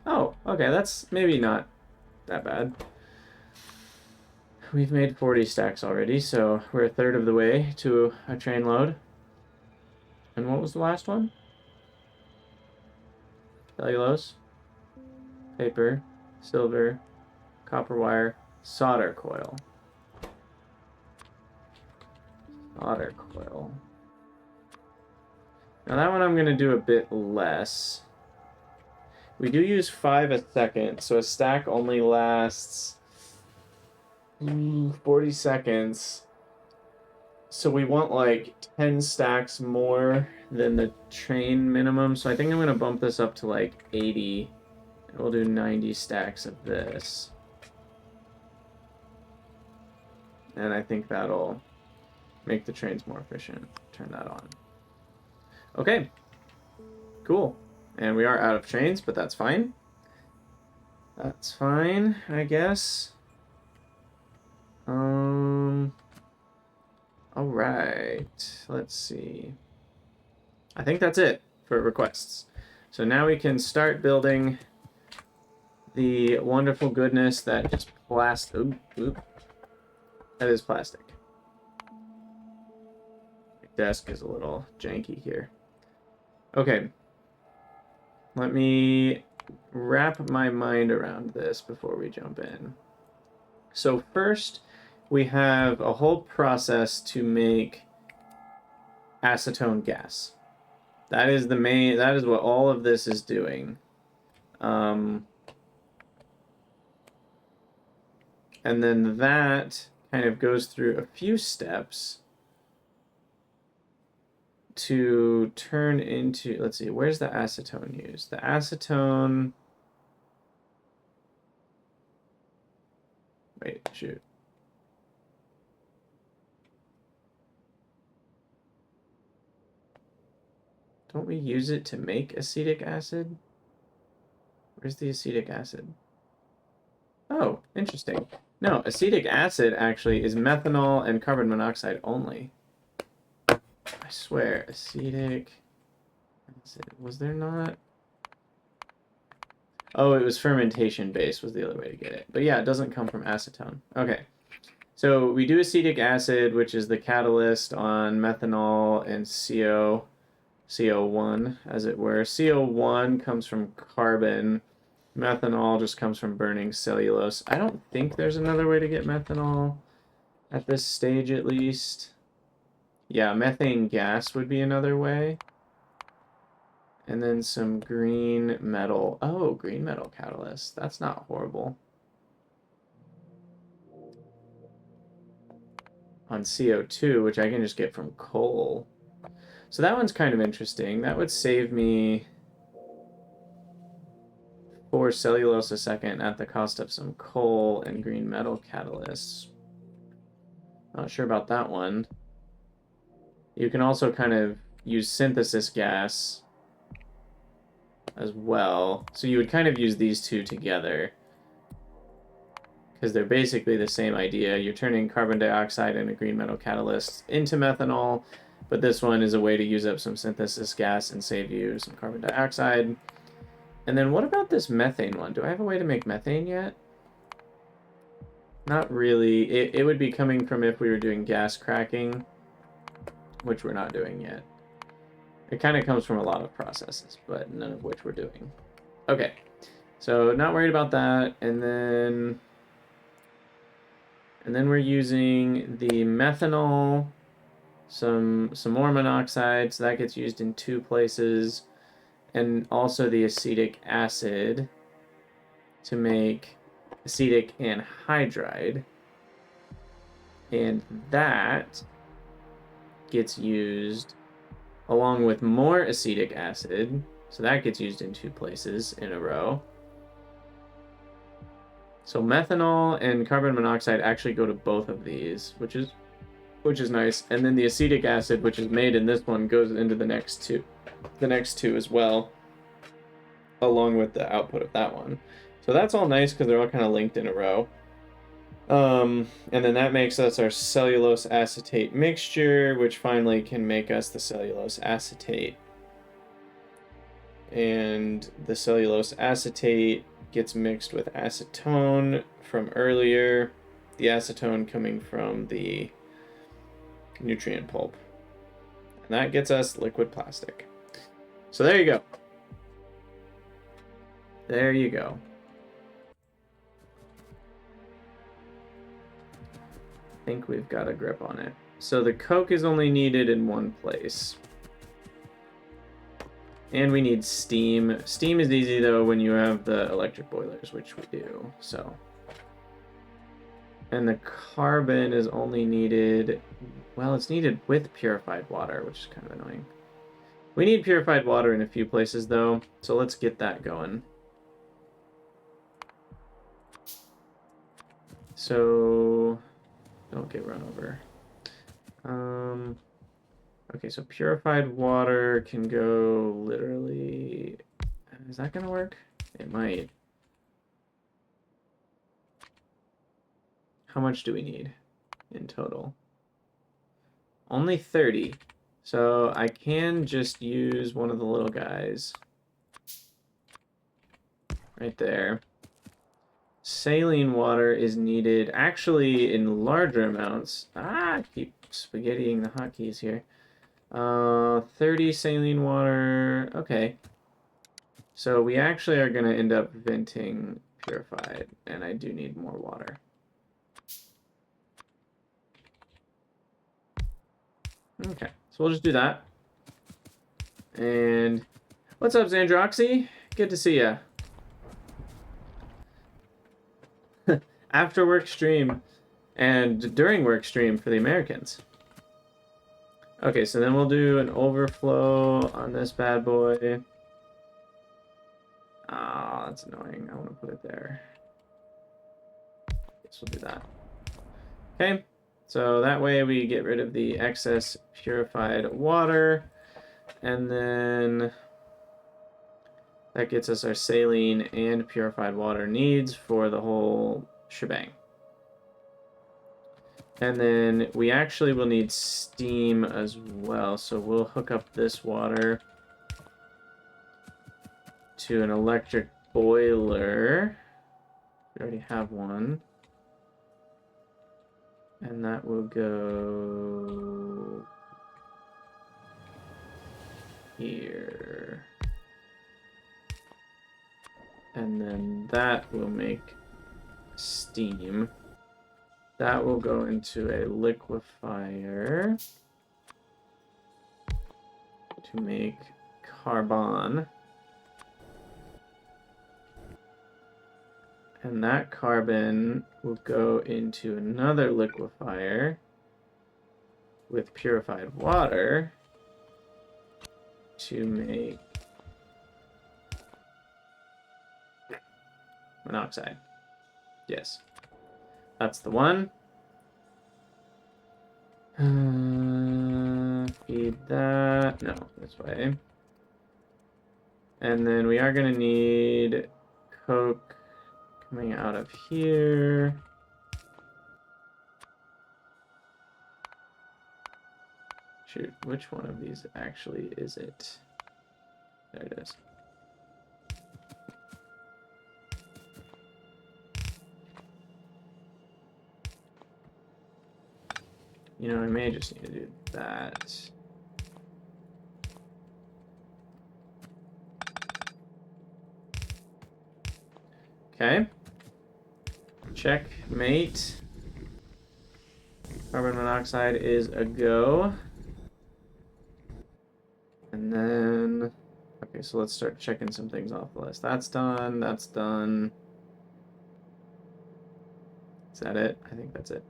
Oh, okay, that's maybe not that bad. We've made 40 stacks already, so we're a third of the way to a train load. And what was the last one? Cellulose, paper, silver, copper wire, solder coil. Solder coil. Now that one I'm going to do a bit less. We do use 5 a second, so a stack only lasts 40 seconds. So we want like 10 stacks more than the train minimum. So I think I'm going to bump this up to like 80. And we'll do 90 stacks of this. And I think that'll make the trains more efficient. Turn that on. Okay. Cool. And we are out of trains, but that's fine. That's fine, I guess. Alright. Let's see. I think that's it for requests. So now we can start building the wonderful goodness that is plastic. Oop. That is plastic. My desk is a little janky here. Okay. Let me wrap my mind around this before we jump in. So first, we have a whole process to make acetone gas. That is the main, that is what all of this is doing. And then that kind of goes through a few steps to turn into, let's see, where's the acetone used? The acetone, wait, shoot. Don't we use it to make acetic acid? Where's the acetic acid? Oh, interesting. No, acetic acid actually is methanol and carbon monoxide only. I swear, acetic acid. Was there not? Oh, it was fermentation based was the other way to get it. But yeah, it doesn't come from acetone. Okay. So we do acetic acid, which is the catalyst on methanol and CO1, as it were. CO1 comes from carbon. Methanol just comes from burning cellulose. I don't think there's another way to get methanol at this stage, at least. Yeah, methane gas would be another way. And then some green metal. Oh, green metal catalyst. That's not horrible. On CO2, which I can just get from coal. So that one's kind of interesting. That would save me 4 cellulose a second at the cost of some coal and green metal catalysts. Not sure about that one. You can also kind of use synthesis gas as well. So you would kind of use these two together because they're basically the same idea. You're turning carbon dioxide and a green metal catalyst into methanol, but this one is a way to use up some synthesis gas and save you some carbon dioxide. And then what about this methane one? Do I have a way to make methane yet? Not really. It would be coming from if we were doing gas cracking, which we're not doing yet. It kind of comes from a lot of processes, but none of which we're doing. Okay, so not worried about that. And then we're using the methanol, some more monoxide, so that gets used in 2 places, and also the acetic acid to make acetic anhydride, and that gets used along with more acetic acid, so that gets used in 2 places in a row. So methanol and carbon monoxide actually go to both of these, which is nice. And then the acetic acid, which is made in this one, goes into the next two as well, along with the output of that one. So that's all nice because they're all kind of linked in a row. And then that makes us our cellulose acetate mixture, which finally can make us the cellulose acetate. And the cellulose acetate gets mixed with acetone from earlier, the acetone coming from the nutrient pulp. And that gets us liquid plastic. So there you go. There you go. I think we've got a grip on it. So the coke is only needed in one place. And we need steam. Steam is easy though when you have the electric boilers, which we do. So, and the carbon is only needed, well, it's needed with purified water, which is kind of annoying. We need purified water in a few places though, so let's get that going. So, don't get run over. Okay, so purified water can go literally... Is that gonna work? It might. How much do we need in total? Only 30. So I can just use one of the little guys. Right there. Saline water is needed actually in larger amounts. I keep spaghettiing the hotkeys here. 30 saline water. Okay. So we actually are going to end up venting purified, and I do need more water. Okay, so we'll just do that. And what's up, Xandroxy? Good to see ya. after work stream and during work stream for the Americans. Okay, so then we'll do an overflow on this bad boy. Ah, that's annoying. I want to put it there. Guess we'll do that. Okay, so that way we get rid of the excess purified water, and then that gets us our saline and purified water needs for the whole shebang. And then we actually will need steam as well, so we'll hook up this water to an electric boiler. We already have one. And that will go here. And then that will make steam. That will go into a liquefier to make carbon. And that carbon will go into another liquefier with purified water to make monoxide. Yes, that's the one. Feed that. No, this way. And then we are going to need coke coming out of here. Shoot, which one of these actually is it? There it is. You know, I may just need to do that. Okay. Checkmate. Carbon monoxide is a go. And then... Okay, so let's start checking some things off the list. That's done. That's done. Is that it? I think that's it.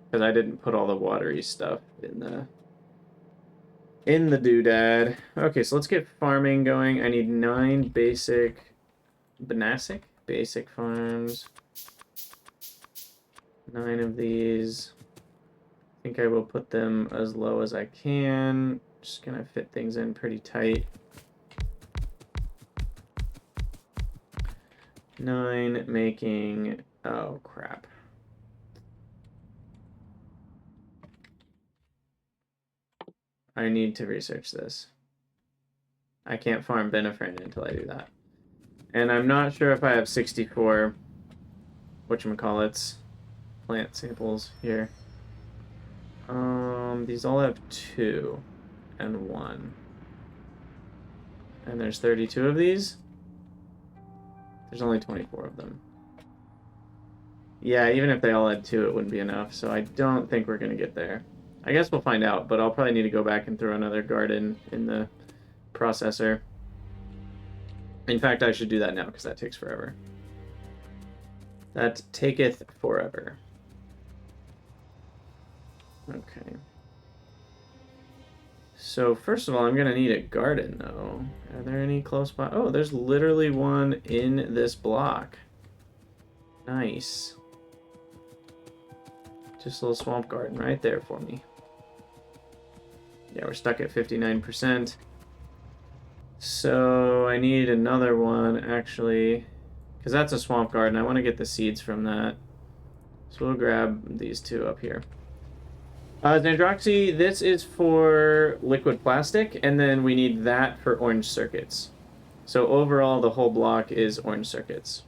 Because I didn't put all the watery stuff in the doodad. Okay, so let's get farming going. I need 9 basic basic farms. 9 of these. I think I will put them as low as I can. Just gonna fit things in pretty tight. 9 making... Oh, crap. I need to research this. I can't farm Benefrin until I do that. And I'm not sure if I have 64 whatchamacallits plant samples here. These all have 2 and 1. And there's 32 of these. There's only 24 of them. Yeah, even if they all had 2, it wouldn't be enough, so I don't think we're going to get there. I guess we'll find out, but I'll probably need to go back and throw another garden in the processor. In fact, I should do that now, because that takes forever. That taketh forever. Okay. So, first of all, I'm going to need a garden, though. Are there any close by? Oh, there's literally one in this block. Nice. Just a little swamp garden right there for me. Yeah, we're stuck at 59%. So I need another one, actually, because that's a swamp garden. I want to get the seeds from that. So we'll grab these 2 up here. Xandroxy, this is for liquid plastic, and then we need that for orange circuits. So overall, the whole block is orange circuits.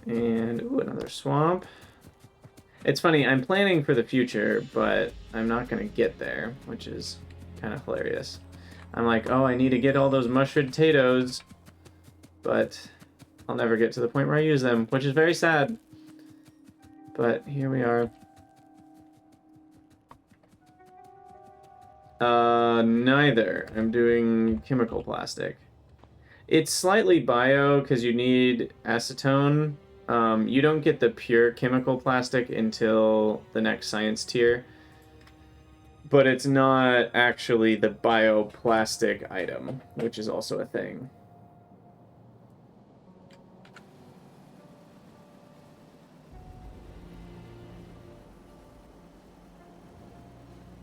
And, ooh, another swamp. It's funny, I'm planning for the future, but I'm not going to get there, which is kind of hilarious. I'm like, oh, I need to get all those mushed potatoes, but I'll never get to the point where I use them, which is very sad. But here we are. Neither. I'm doing chemical plastic. It's slightly bio because you need acetone. You don't get the pure chemical plastic until the next science tier. But it's not actually the bioplastic item, which is also a thing.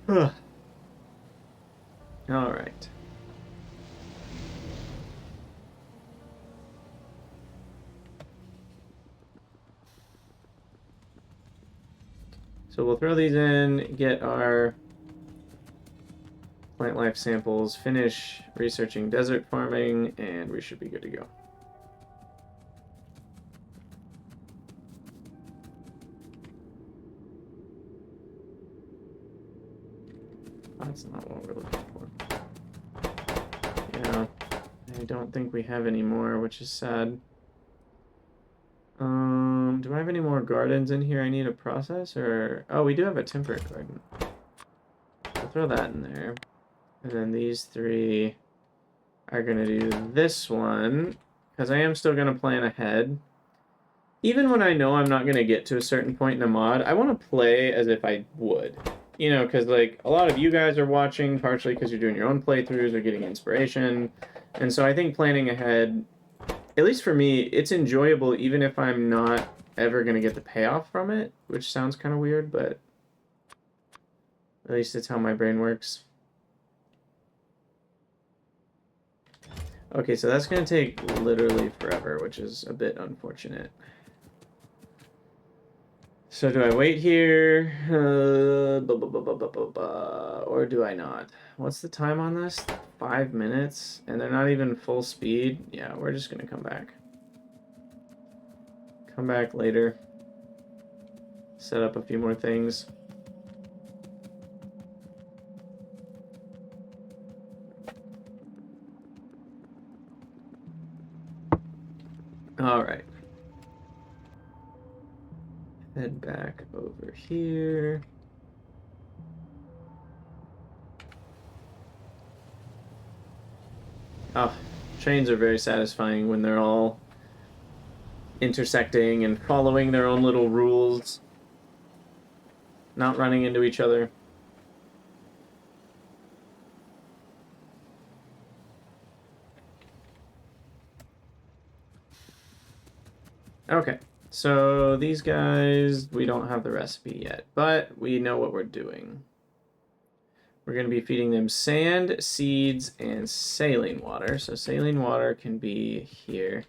All right. So we'll throw these in, get our plant life samples, finish researching desert farming, and we should be good to go. That's not what we're looking for. Yeah, I don't think we have any more, which is sad. Do I have any more gardens in here I need to process? Or oh, we do have a temperate garden. I'll throw that in there. And then these three are gonna do this one, because I am still gonna plan ahead. Even when I know I'm not gonna get to a certain point in a mod, I want to play as if I would. You know, because like a lot of you guys are watching, partially because you're doing your own playthroughs or getting inspiration. And so I think planning ahead, at least for me, it's enjoyable even if I'm not ever going to get the payoff from it, which sounds kind of weird, but at least it's how my brain works. Okay, so that's going to take literally forever, which is a bit unfortunate. So do I wait here? Or do I not? What's the time on this? 5 minutes? And they're not even full speed? Yeah, we're just going to come back. Come back later. Set up a few more things. All right. Head back over here. Oh, trains are very satisfying when they're all intersecting and following their own little rules, not running into each other. Okay, so these guys, we don't have the recipe yet, but we know what we're doing. We're going to be feeding them sand, seeds, and saline water. So saline water can be here.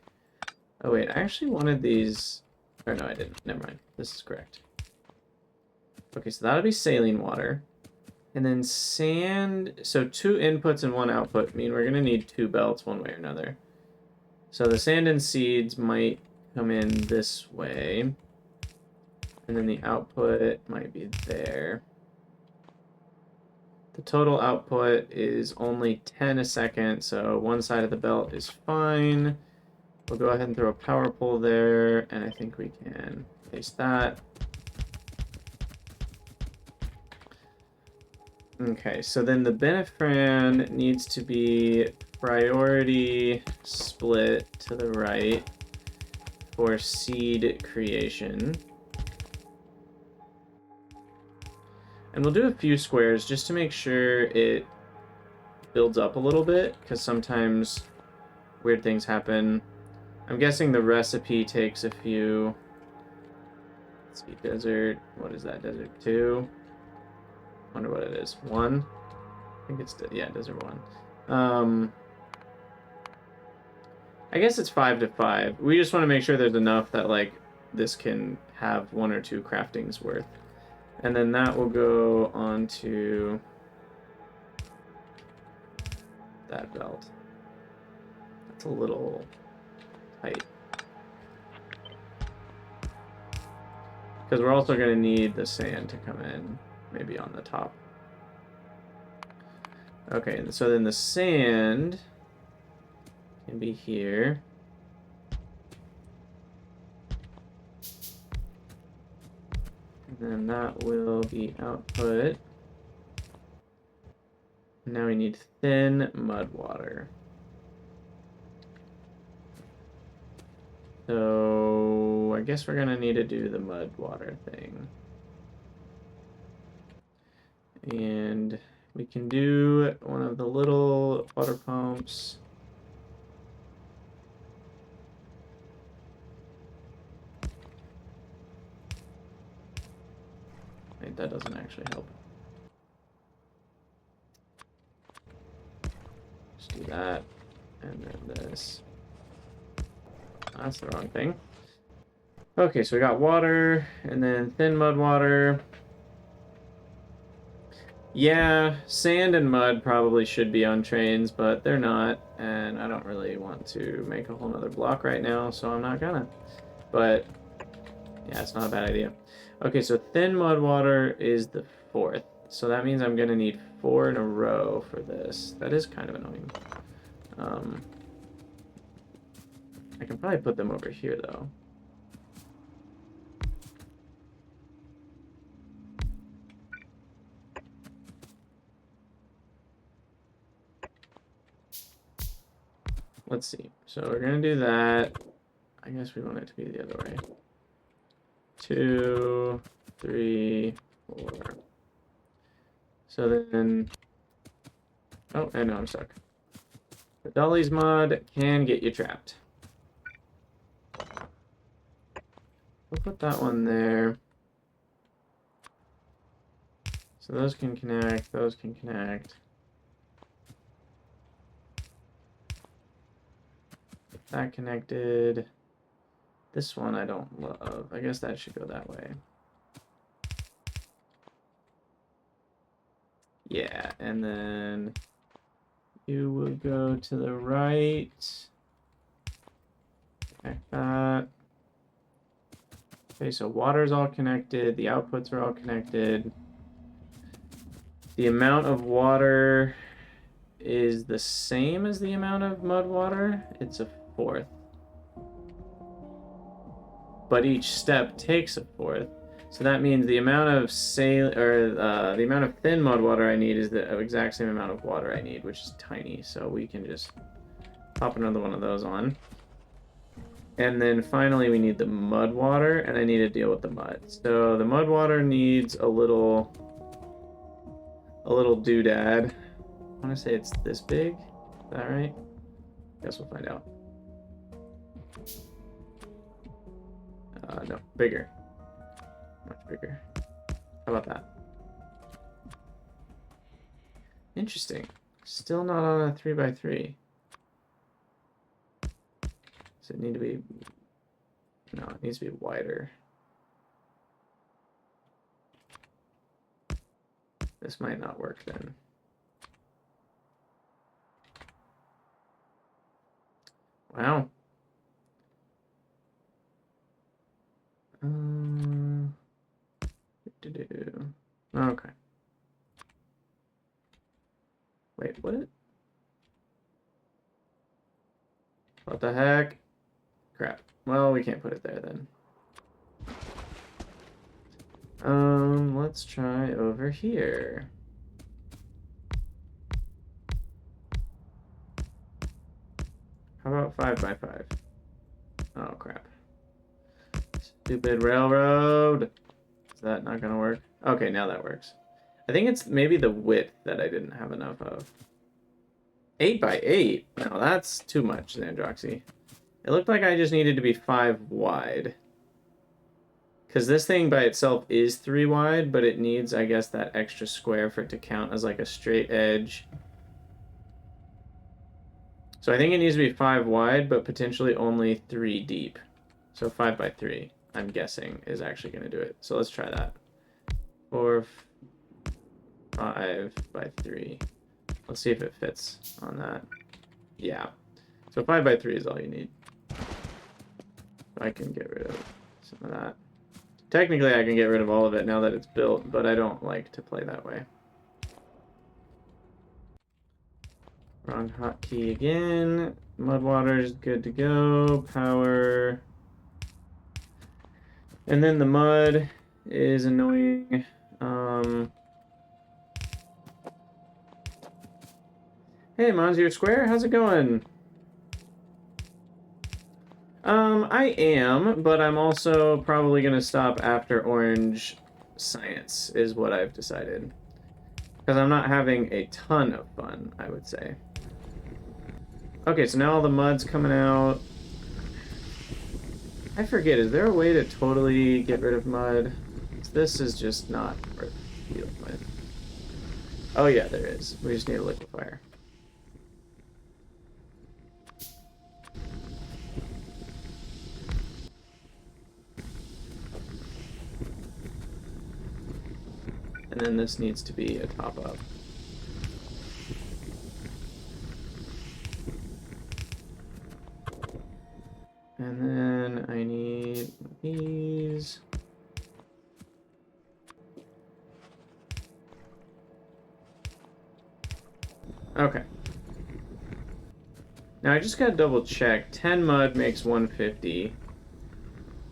Oh wait, I actually wanted these... Or no, I didn't. Never mind. This is correct. Okay, so that'll be saline water. And then sand... So 2 inputs and 1 output mean we're going to need 2 belts one way or another. So the sand and seeds might come in this way. And then the output might be there. The total output is only 10 a second, so one side of the belt is fine. We'll go ahead and throw a power pole there, and I think we can paste that. Okay, so then the Benefran needs to be priority split to the right for seed creation. And we'll do a few squares just to make sure it builds up a little bit, because sometimes weird things happen. I'm guessing the recipe takes a few. Let's see, desert. What is that? Desert 2? Wonder what it is. 1? I think it's, yeah, desert 1. I guess it's 5 to 5. We just want to make sure there's enough that, like, this can have 1 or 2 craftings worth. And then that will go onto that belt. That's a little tight. Because we're also going to need the sand to come in, maybe on the top. Okay, so then the sand can be here. And then that will be output. Now we need thin mud water. So I guess we're gonna need to do the mud water thing. And we can do one of the little water pumps. Wait, that doesn't actually help. Just do that, and then this. That's the wrong thing. Okay, so we got water, and then thin mud water. Yeah, sand and mud probably should be on trains, but they're not, and I don't really want to make a whole nother block right now, so I'm not gonna. But, yeah, it's not a bad idea. Okay, so thin mud water is the 4th, so that means I'm gonna need 4 in a row for this. That is kind of annoying. I can probably put them over here, though. Let's see. So we're gonna do that. I guess we want it to be the other way. 2, 3, 4. So then... Oh, I know I'm stuck. The Dollies mod can get you trapped. We'll put that one there. So those can connect, those can connect. Get that connected. This one I don't love. I guess that should go that way. Yeah, and then you will go to the right. Connect that. Okay, so water's all connected. The outputs are all connected. The amount of water is the same as the amount of mud water. It's a 4th. But each step takes a 4th. So that means the amount of the amount of thin mud water I need is the exact same amount of water I need, which is tiny. So we can just pop another one of those on. And then finally we need the mud water, and I need to deal with the mud. So the mud water needs a little doodad. I want to say it's this big. Is that right? Guess we'll find out. No, bigger. Much bigger. How about that? Interesting. Still not on a 3x3. Does it need to be... No, it needs to be wider. This might not work then. Wow. Okay. Wait, what the heck? Crap. Well, we can't put it there then. Let's try over here. How about 5x5? Oh, crap. Stupid railroad. Is that not gonna work? Okay, now that works. I think it's maybe the width that I didn't have enough of. 8x8? No, that's too much, Xandroxy. It looked like I just needed to be 5 wide. Because this thing by itself is 3 wide, but it needs, I guess, that extra square for it to count as like a straight edge. So I think it needs to be 5 wide, but potentially only 3 deep. So 5x3, I'm guessing, is actually going to do it. So let's try that. 4, 5x3. Let's see if it fits on that. Yeah. So 5x3 is all you need. I can get rid of some of that. Technically, I can get rid of all of it now that it's built, but I don't like to play that way. Wrong hotkey again. Mud water is good to go. Power. And then the mud is annoying. Hey, Monsieur Square, how's it going? I am, but I'm also probably gonna stop after Orange Science, is what I've decided. Because I'm not having a ton of fun, I would say. Okay, so now all the mud's coming out. I forget, is there a way to totally get rid of mud? This is just not worth dealing with. Oh yeah, there is. We just need a liquefier. And then this needs to be a top-up. And then I need these. Okay. Now I just gotta double check. 10 mud makes 150.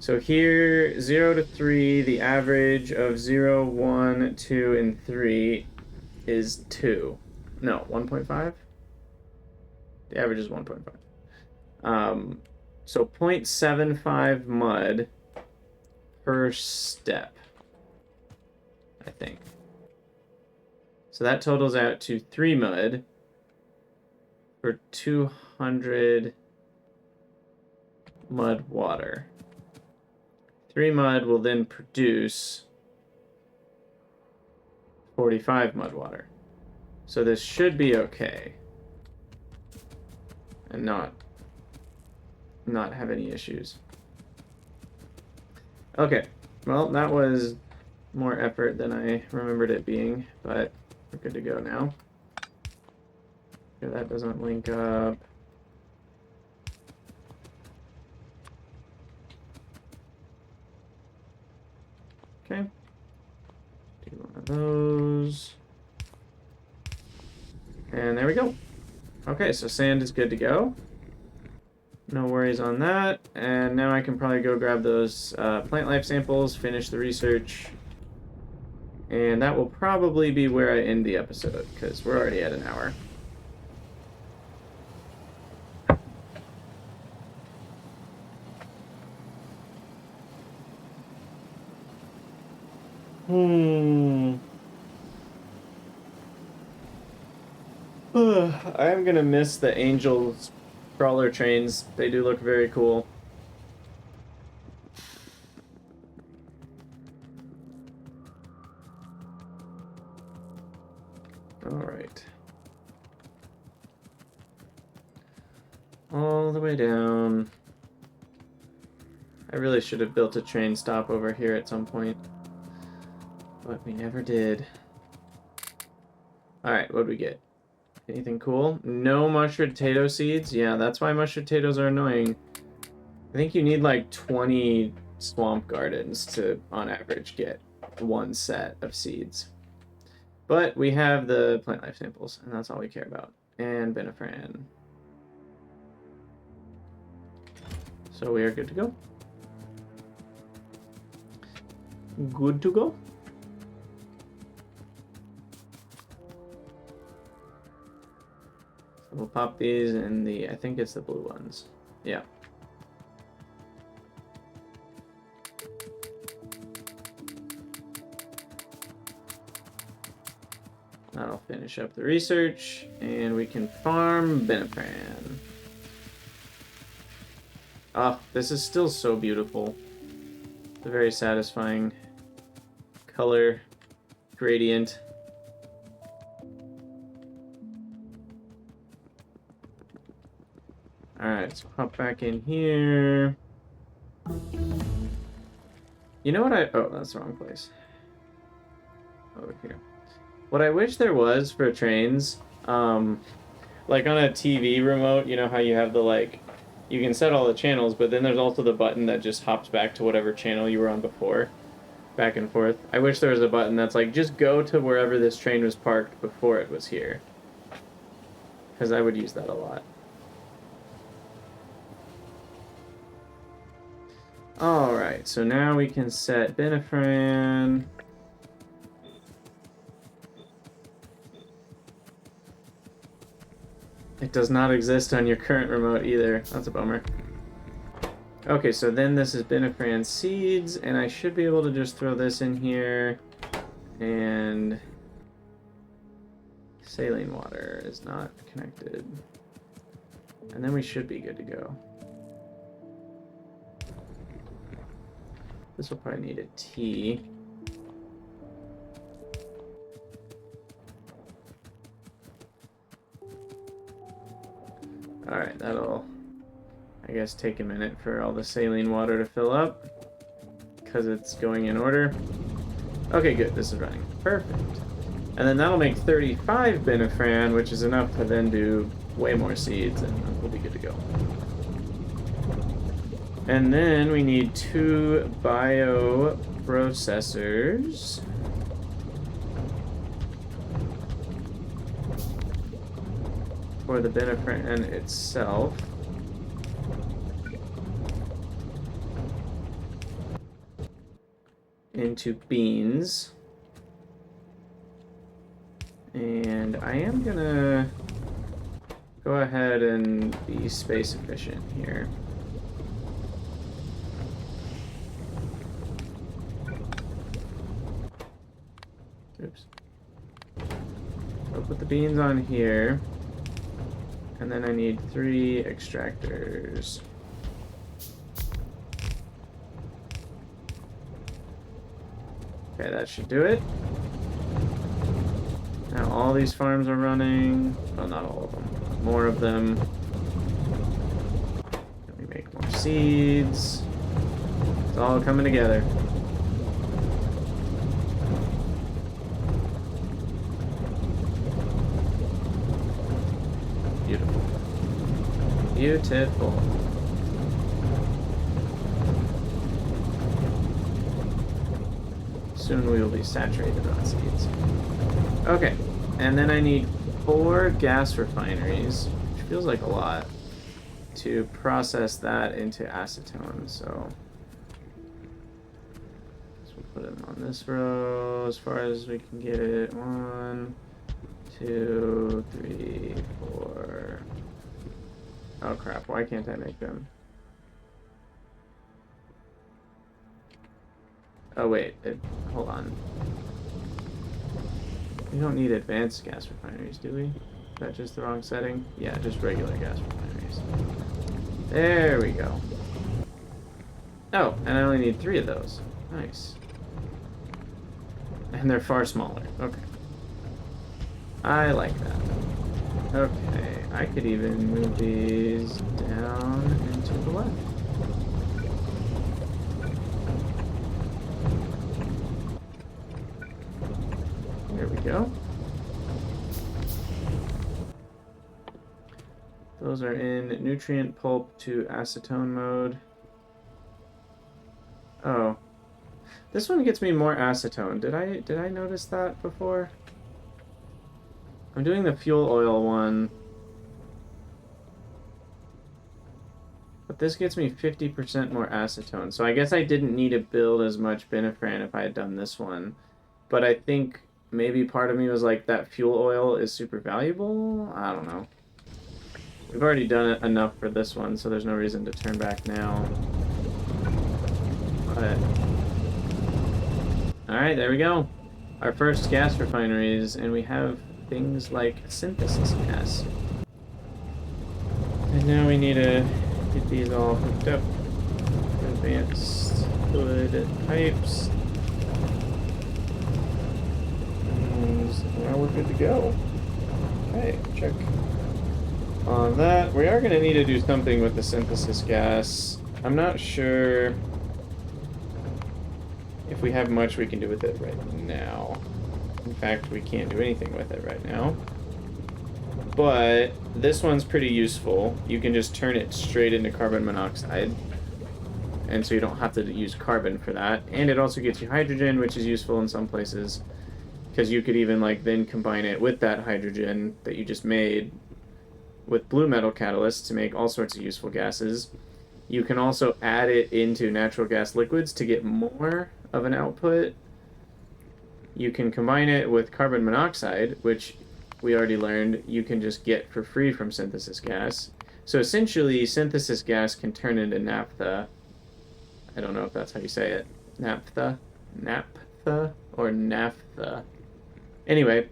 So here, 0 to 3, the average of 0, 1, 2, and 3 is 2. No, 1.5? The average is 1.5. So 0.75 mud per step, I think. So that totals out to 3 mud for 200 mud water. 3 mud will then produce 45 mud water. So this should be okay. And not have any issues. Okay, well, that was more effort than I remembered it being, but we're good to go now. Okay, that doesn't link up. Okay. Do one of those. And there we go. Okay, so sand is good to go. No worries on that. And now I can probably go grab those plant life samples, finish the research. And that will probably be where I end the episode, because we're already at an hour. I'm gonna miss the Angels crawler trains. They do look very cool. Alright. All the way down. I really should have built a train stop over here at some point. But we never did. Alright, what'd we get? Anything cool? No mustard potato seeds? Yeah, that's why mustard potatoes are annoying. I think you need like 20 swamp gardens to, on average, get one set of seeds. But we have the plant life samples, and that's all we care about. And Benefran. So we are good to go. Good to go. We'll pop these in the, I think it's the blue ones. Yeah. That'll finish up the research, and we can farm Benefran. Oh, this is still so beautiful. It's a very satisfying color gradient. Alright, so hop back in here. You know what oh, that's the wrong place. Over here. What I wish there was for trains, like on a TV remote, you know how you have the, like, you can set all the channels, but then there's also the button that just hops back to whatever channel you were on before, back and forth. I wish there was a button that's like, just go to wherever this train was parked before it was here. Because I would use that a lot. Alright, so now we can set Benefran. It does not exist on your current remote either. That's a bummer. Okay, so then this is Binifran seeds, and I should be able to just throw this in here, and saline water is not connected. And then we should be good to go. This will probably need a T. Alright, that'll, I guess, take a minute for all the saline water to fill up, because it's going in order. Okay, good, this is running. Perfect. And then that'll make 35 Binifran, which is enough to then do way more seeds, and we'll be good to go. And then we need 2 bioprocessors. For the Binifran itself. Into beans. And I am gonna go ahead and be space efficient here. Oops. I'll put the beans on here. And then I need 3 extractors. Okay, that should do it. Now all these farms are running. Well, not all of them. More of them. Let me make more seeds. It's all coming together. Beautiful. Beautiful. Soon we will be saturated on seeds. Okay, and then I need 4 gas refineries, which feels like a lot, to process that into acetone. So we'll put it on this row as far as we can get it. 1, 2, 3, 4. Oh crap, why can't I make them? Oh wait, hold on. We don't need advanced gas refineries, do we? Is that just the wrong setting? Yeah, just regular gas refineries. There we go. Oh, and I only need 3 of those. Nice. And they're far smaller. Okay. I like that. Okay, I could even move these down and to the left. There we go. Those are in nutrient pulp to acetone mode. Oh. This one gets me more acetone. Did I notice that before? I'm doing the fuel oil one. But this gets me 50% more acetone. So I guess I didn't need to build as much Binifran if I had done this one. But I think maybe part of me was like, that fuel oil is super valuable? I don't know. We've already done it enough for this one, so there's no reason to turn back now. But alright, there we go. Our first gas refineries, and we have things like synthesis gas. And now we need to get these all hooked up. Advanced fluid pipes. And now we're good to go. Okay, check on that. We are going to need to do something with the synthesis gas. I'm not sure if we have much we can do with it right now. In fact, we can't do anything with it right now. But this one's pretty useful. You can just turn it straight into carbon monoxide. And so you don't have to use carbon for that. And it also gets you hydrogen, which is useful in some places. Because you could even like then combine it with that hydrogen that you just made with blue metal catalysts to make all sorts of useful gases. You can also add it into natural gas liquids to get more of an output. You can combine it with carbon monoxide, which we already learned, you can just get for free from synthesis gas. So essentially, synthesis gas can turn into naphtha. I don't know if that's how you say it. Naphtha? Naphtha? Or naphtha? Anyway,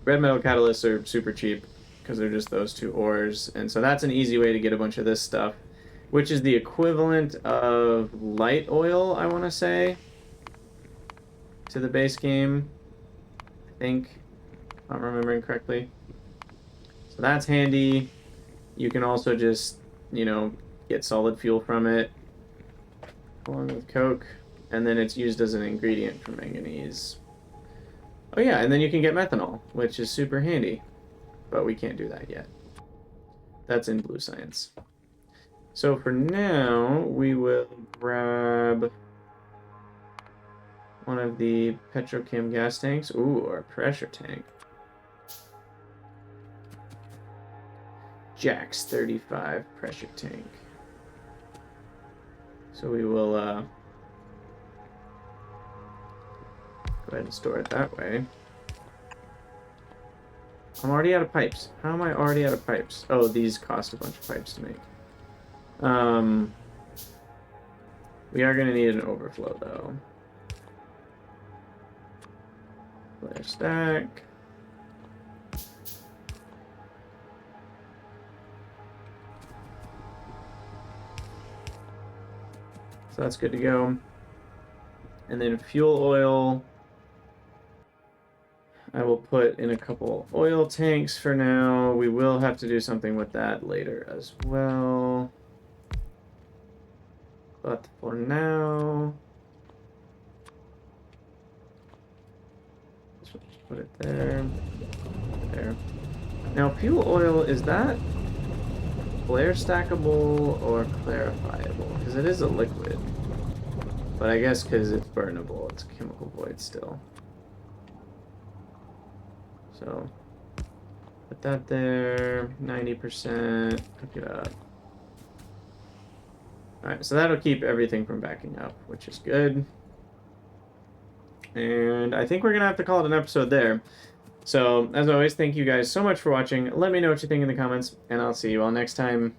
red metal catalysts are super cheap because they're just those two ores. And so that's an easy way to get a bunch of this stuff, which is the equivalent of light oil, I want to say, to the base game, I think, if I'm remembering correctly. So that's handy. You can also just, you know, get solid fuel from it, along with coke, and then it's used as an ingredient for manganese. Oh yeah, and then you can get methanol, which is super handy, but we can't do that yet. That's in blue science. So for now, we will grab one of the petrochem gas tanks. Ooh, or a pressure tank. Jack's 35 pressure tank. So we will go ahead and store it that way. I'm already out of pipes. How am I already out of pipes? Oh, these cost a bunch of pipes to make. We are going to need an overflow, though. Flare stack. So that's good to go. And then fuel oil, I will put in a couple oil tanks for now. We will have to do something with that later as well. But for now, just put it there. There. Now, fuel oil, is that flare stackable or clarifiable? Because it is a liquid. But I guess because it's burnable, it's chemical void still. So, put that there, 90%, hook it up. Alright, so that'll keep everything from backing up, which is good. And I think we're going to have to call it an episode there. So, as always, thank you guys so much for watching. Let me know what you think in the comments, and I'll see you all next time.